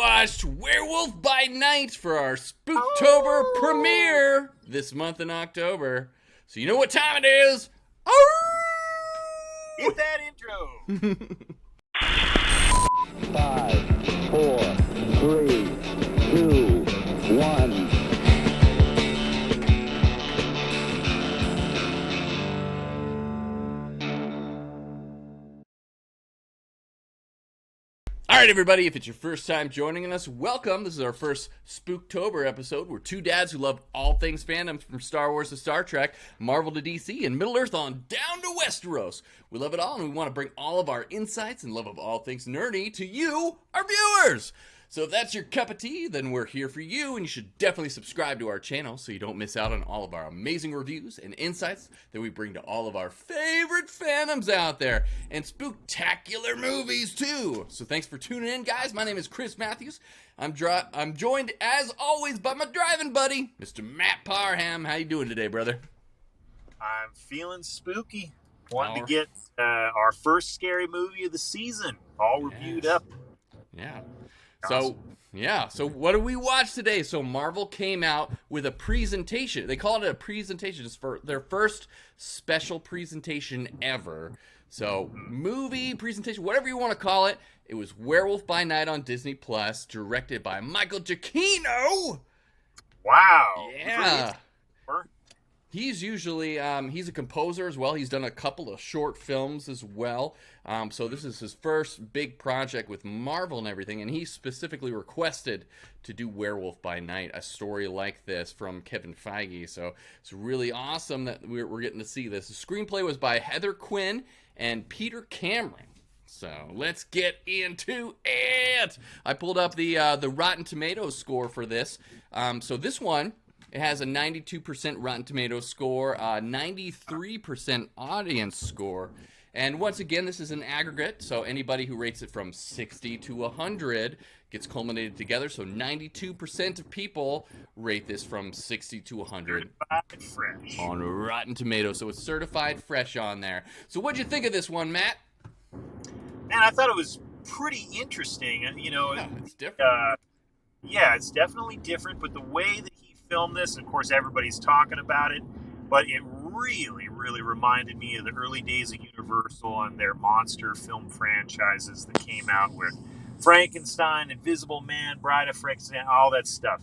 watched Werewolf by Night for our Spooktober premiere this month in October. So you know what time it is. Hit that intro. 5, 4, 3, 2, 1. All right, everybody, if it's your first time joining us, welcome. This is our first Spooktober episode. We're two dads who love all things fandom, from Star Wars to Star Trek, Marvel to DC, and Middle-earth on down to Westeros. We love it all, and we want to bring all of our insights and love of all things nerdy to you, our viewers. So if that's your cup of tea, then we're here for you, and you should definitely subscribe to our channel so you don't miss out on all of our amazing reviews and insights that we bring to all of our favorite fandoms out there, and spooktacular movies too. So thanks for tuning in, guys. My name is Chris Matthews. I'm joined, as always, by my driving buddy, Mr. Matt Parham. How you doing today, brother? I'm feeling spooky. Wanting to get our first scary movie of the season all reviewed up. Yeah. Awesome. So what did we watch today? So Marvel came out with a presentation. They called it a presentation, just for their first special presentation ever. So movie presentation, whatever you want to call it. It was Werewolf by Night on Disney Plus, directed by Michael Giacchino. Wow. Yeah. He's usually, he's a composer as well. He's done a couple of short films as well. So this is his first big project with Marvel and everything. And he specifically requested to do Werewolf by Night, a story like this from Kevin Feige. So it's really awesome that we're getting to see this. The screenplay was by Heather Quinn and Peter Cameron. So let's get into it. I pulled up the Rotten Tomatoes score for this. So this one, it has a 92% Rotten Tomatoes score, 93% audience score. And once again, this is an aggregate, so anybody who rates it from 60 to 100 gets culminated together. So 92% of people rate this from 60 to 100 fresh on Rotten Tomatoes. So it's certified fresh on there. So what'd you think of this one, Matt? Man, I thought it was pretty interesting. You know, yeah, it's different. It's definitely different, but the way that he filmed this, and of course everybody's talking about it, but it really reminded me of the early days of Universal and their monster film franchises that came out with Frankenstein, Invisible Man, Bride of Frankenstein, all that stuff.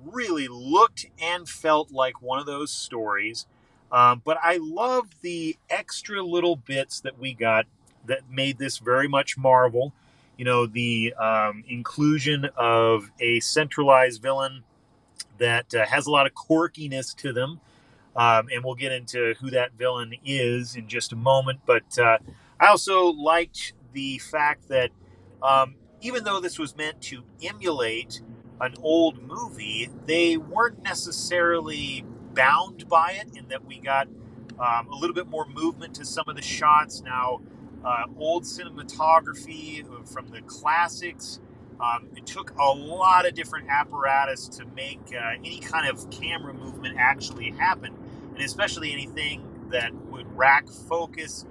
Really looked and felt like one of those stories, but I love the extra little bits that we got that made this very much Marvel. You know, the inclusion of a centralized villain that has a lot of quirkiness to them. And we'll get into who that villain is in just a moment. But I also liked the fact that even though this was meant to emulate an old movie, they weren't necessarily bound by it, in that we got a little bit more movement to some of the shots. Now, old cinematography from the classics. It took a lot of different apparatus to make any kind of camera movement actually happen, and especially anything that would rack focus,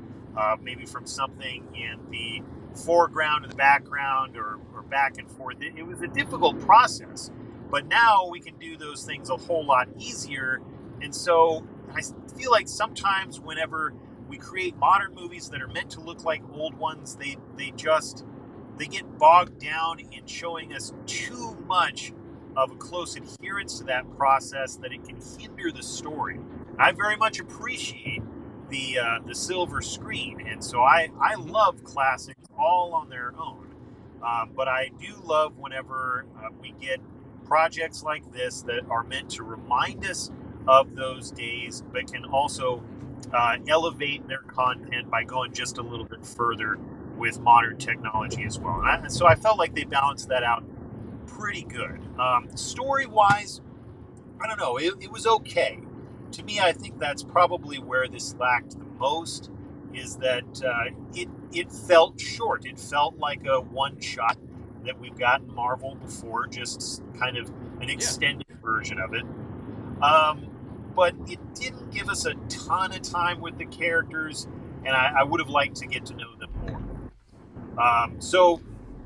maybe from something in the foreground or the background, or back and forth. It was a difficult process, but now we can do those things a whole lot easier. And so I feel like sometimes whenever we create modern movies that are meant to look like old ones, they get bogged down in showing us too much of a close adherence to that process, that it can hinder the story. I very much appreciate the silver screen, and so I love classics all on their own. But I do love whenever we get projects like this that are meant to remind us of those days, but can also elevate their content by going just a little bit further with modern technology as well. And so I felt like they balanced that out pretty good. Story-wise, I don't know, it was okay. To me, I think that's probably where this lacked the most, is that it felt short. It felt like a one-shot that we've gotten Marvel before, just kind of an extended version of it. But it didn't give us a ton of time with the characters, and I would have liked to get to know them more. So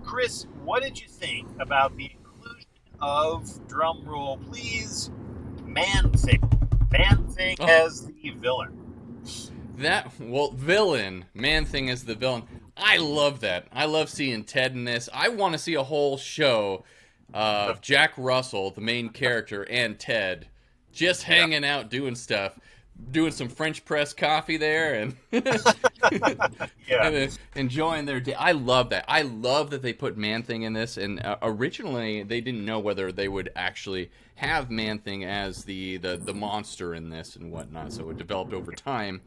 Chris, what did you think about the inclusion of, drum roll please, Man-Thing? Man-Thing as the villain. Villain. Man-Thing as the villain. I love that. I love seeing Ted in this. I want to see a whole show of Jack Russell, the main character, and Ted just hanging out doing stuff. Doing some French press coffee there and, and enjoying their day. I love that. I love that they put Man-Thing in this. And originally, they didn't know whether they would actually have Man-Thing as the monster in this and whatnot. So it developed over time.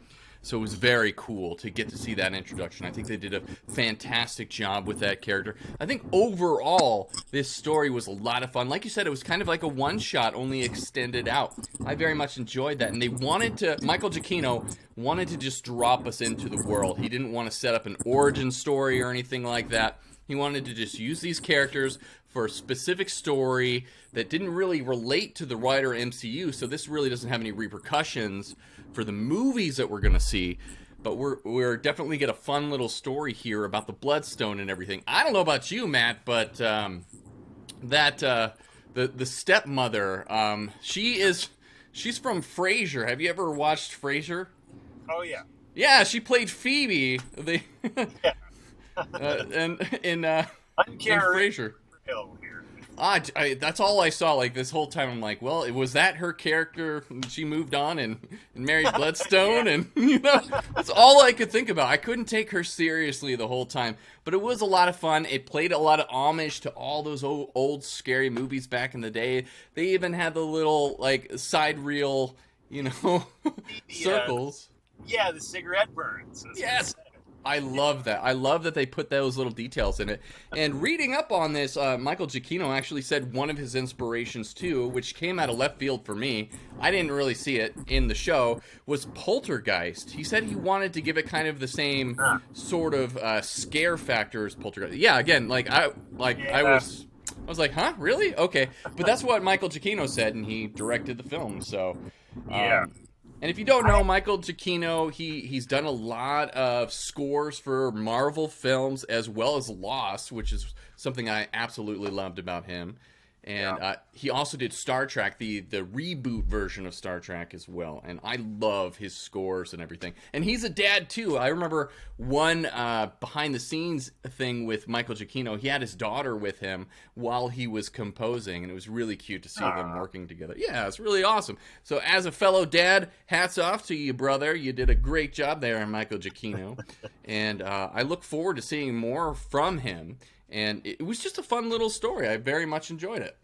So it was very cool to get to see that introduction. I think they did a fantastic job with that character. I think overall, this story was a lot of fun. Like you said, it was kind of like a one-shot, only extended out. I very much enjoyed that. And they wanted to, Michael Giacchino wanted to just drop us into the world. He didn't want to set up an origin story or anything like that. He wanted to just use these characters for a specific story that didn't really relate to the wider MCU, so this really doesn't have any repercussions for the movies that we're going to see. But we're definitely get a fun little story here about the Bloodstone and everything. I don't know about you, Matt, but the stepmother, she's from Frasier. Have you ever watched Frasier? Oh yeah. Yeah, she played Phoebe. In Frasier. That's all I saw like this whole time. I'm like, well, was that her character? She moved on and married Bloodstone, and that's all I could think about. I couldn't take her seriously the whole time, but it was a lot of fun. It played a lot of homage to all those old scary movies back in the day. They even had the little like side reel, circles. Yeah, the cigarette burns. Yes. I love that. I love that they put those little details in it. And reading up on this, Michael Giacchino actually said one of his inspirations, too, which came out of left field for me, I didn't really see it in the show, was Poltergeist. He said he wanted to give it kind of the same sort of scare factor as Poltergeist. Yeah, again, I was like, huh? Really? Okay. But that's what Michael Giacchino said, and he directed the film, so... Yeah. And if you don't know, Michael Giacchino, he's done a lot of scores for Marvel films as well as Lost, which is something I absolutely loved about him. And he also did Star Trek, the reboot version of Star Trek as well. And I love his scores and everything. And he's a dad, too. I remember one behind-the-scenes thing with Michael Giacchino. He had his daughter with him while he was composing, and it was really cute to see them working together. Yeah, it's really awesome. So as a fellow dad, hats off to you, brother. You did a great job there, Michael Giacchino. And I look forward to seeing more from him. And it was just a fun little story. I very much enjoyed it.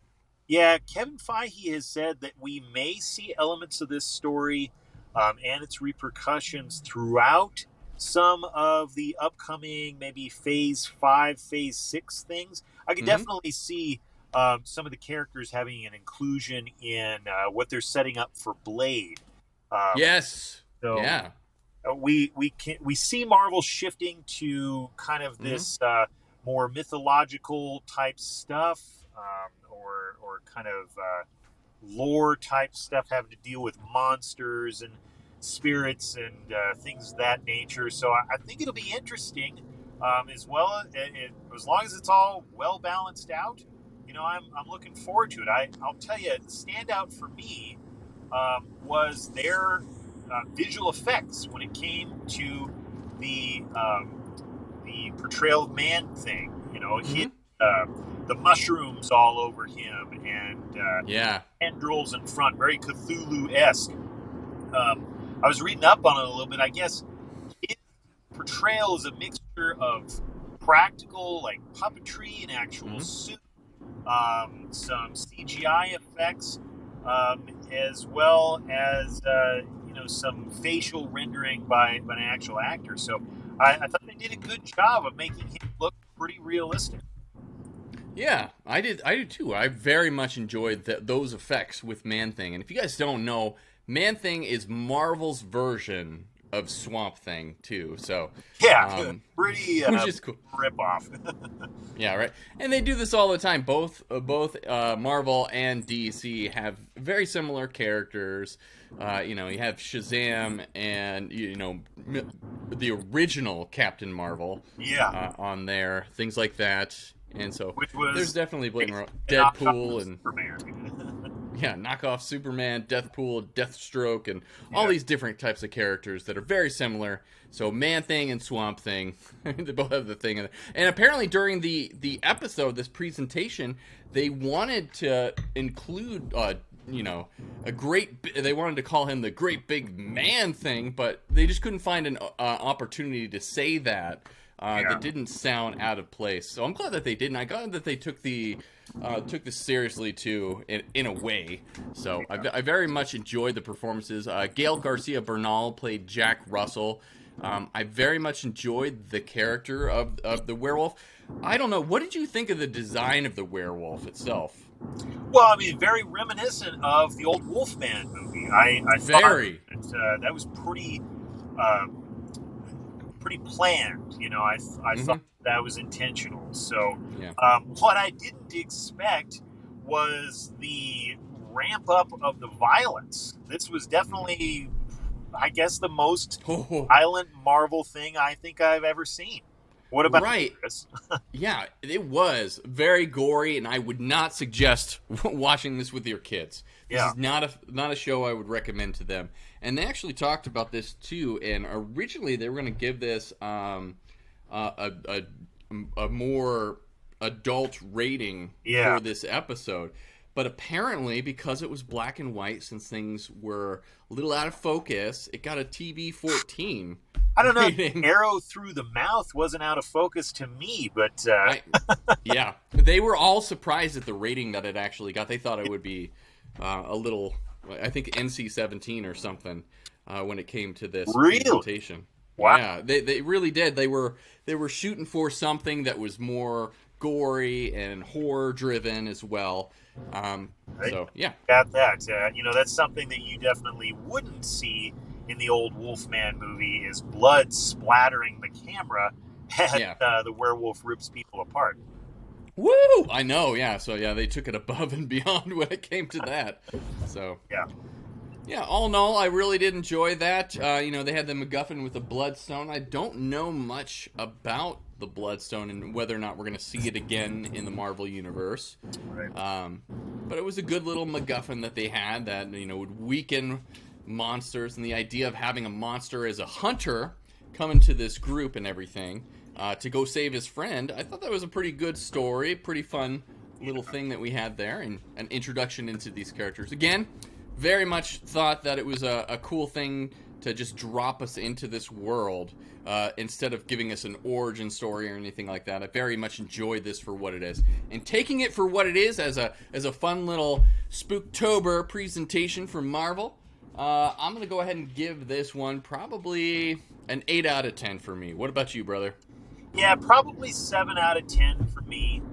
Yeah, Kevin Feige has said that we may see elements of this story and its repercussions throughout some of the upcoming maybe Phase 5, Phase 6 things. I could definitely see some of the characters having an inclusion in what they're setting up for Blade. Yes. So yeah. We see Marvel shifting to kind of this... more mythological type stuff, or kind of lore type stuff having to deal with monsters and spirits and things of that nature. So I think it'll be interesting, as well. As long as it's all well balanced out, I'm looking forward to it. I'll tell you, the standout for me was their visual effects when it came to the portrayal of Man-Thing. The mushrooms all over him and tendrils in front, very Cthulhu-esque. I was reading up on it a little bit. I guess his portrayal is a mixture of practical, like puppetry and actual suit, some CGI effects, as well as some facial rendering by an actual actor. So I thought they did a good job of making him look pretty realistic. Yeah, I did too. I very much enjoyed those effects with Man-Thing. And if you guys don't know, Man-Thing is Marvel's version of Swamp Thing too. So yeah, pretty which is cool. Rip-off. Yeah, right. And they do this all the time. Both Marvel and DC have very similar characters. You have Shazam and the original Captain Marvel. Yeah. On there, things like that. And so Which was there's definitely blaming knockoff Deadpool and Superman. yeah, knockoff Superman, Deathpool, Deathstroke, and all these different types of characters that are very similar. So Man-Thing and Swamp Thing, they both have the thing in it. And apparently during the episode, this presentation, they wanted to include, they wanted to call him the Great Big Man-Thing, but they just couldn't find an opportunity to say that. That didn't sound out of place. So I'm glad that they didn't. I'm glad that they took this seriously too, in a way. So I very much enjoyed the performances. Gail Garcia Bernal played Jack Russell. I very much enjoyed the character of the werewolf. I don't know. What did you think of the design of the werewolf itself? Well, I mean, very reminiscent of the old Wolfman movie. I very. Thought that was pretty planned. I thought that was intentional. So what I didn't expect was the ramp up of the violence. This was definitely, I guess, the most violent Marvel thing I think I've ever seen. What about you, Chris? Yeah, it was very gory, and I would not suggest watching this with your kids. This is not a show I would recommend to them. And they actually talked about this too. And originally they were going to give this a more adult rating for this episode. But apparently, because it was black and white, since things were a little out of focus, it got a TV 14. I don't know. Arrow through the mouth wasn't out of focus to me, but yeah, they were all surprised at the rating that it actually got. They thought it would be a little, I think NC-17 or something when it came to this presentation. Wow. Yeah, they really did. They were shooting for something that was more gory and horror driven as well. So yeah, got that. That's something that you definitely wouldn't see in the old Wolfman movie, is blood splattering the camera as the werewolf rips people apart. Woo! I know, yeah. So yeah, they took it above and beyond when it came to that. So yeah. All in all, I really did enjoy that. They had the MacGuffin with the Bloodstone. I don't know much about the Bloodstone and whether or not we're going to see it again in the Marvel Universe. Right. But it was a good little MacGuffin that they had that would weaken monsters, and the idea of having a monster as a hunter come into this group and everything to go save his friend. I thought that was a pretty good story, pretty fun little thing that we had there, and an introduction into these characters. Again, very much thought that it was a cool thing to just drop us into this world instead of giving us an origin story or anything like that. I very much enjoyed this for what it is, and taking it for what it is as a fun little Spooktober presentation from Marvel. I'm going to go ahead and give this one probably an 8 out of 10 for me. What about you, brother? Yeah, probably 7 out of 10 for me.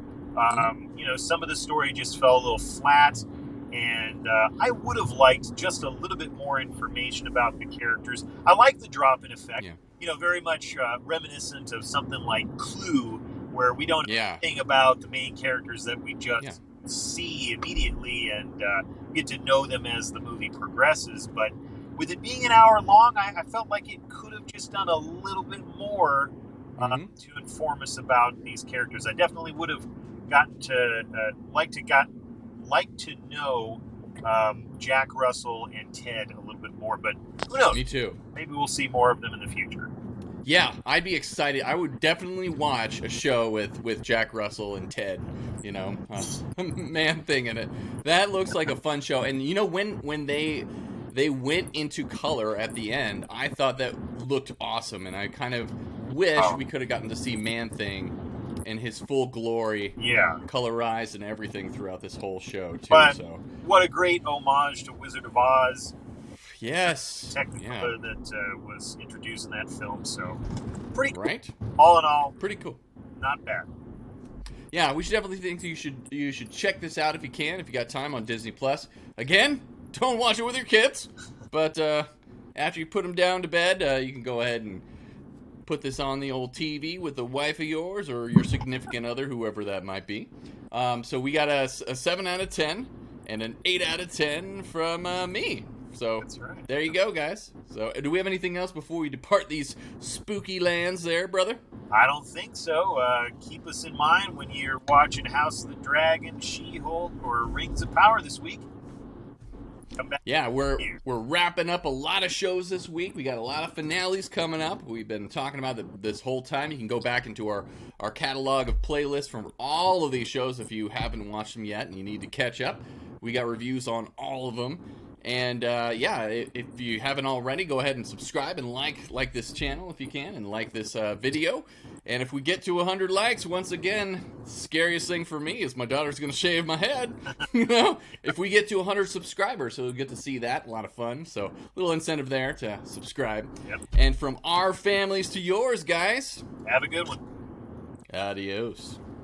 Some of the story just fell a little flat, and I would have liked just a little bit more information about the characters. I like the drop-in effect. Very much reminiscent of something like Clue, where we don't know anything about the main characters that we just see immediately and get to know them as the movie progresses. But with it being an hour long, I felt like it could have just done a little bit more to inform us about these characters. I definitely would have gotten to like to know Jack Russell and Ted a little bit more, but who knows? Me too. Maybe we'll see more of them in the future. Yeah, I'd be excited. I would definitely watch a show with Jack Russell and Ted, Man-Thing in it. That looks like a fun show. And when they went into color at the end, I thought that looked awesome, and I kind of wish we could have gotten to see Man-Thing in his full glory, colorized and everything throughout this whole show too. But what a great homage to Wizard of Oz. Yes. Technicolor that was introduced in that film. So pretty cool. Right? All in all, pretty cool. Not bad. Yeah, we should definitely think you should check this out if you can, if you got time on Disney Plus. Again, don't watch it with your kids, but after you put them down to bed, you can go ahead and put this on the old TV with the wife of yours or your significant other, whoever that might be. So we got a 7 out of 10 and an 8 out of 10 from me. So that's There you go, guys. So do we have anything else before we depart these spooky lands there, brother? I don't think so. Keep us in mind when you're watching House of the Dragon, She-Hulk, or Rings of Power this week. Come back. Yeah, we're wrapping up a lot of shows this week. We got a lot of finales coming up. We've been talking about this whole time. You can go back into our catalog of playlists from all of these shows if you haven't watched them yet and you need to catch up. We got reviews on all of them. And yeah, if you haven't already, go ahead and subscribe and like this channel if you can, and like this video. And if we get to 100 likes, once again, scariest thing for me is my daughter's going to shave my head. You know, if we get to 100 subscribers, so we'll get to see that. A lot of fun. So, little incentive there to subscribe. Yep. And from our families to yours, guys. Have a good one. Adios.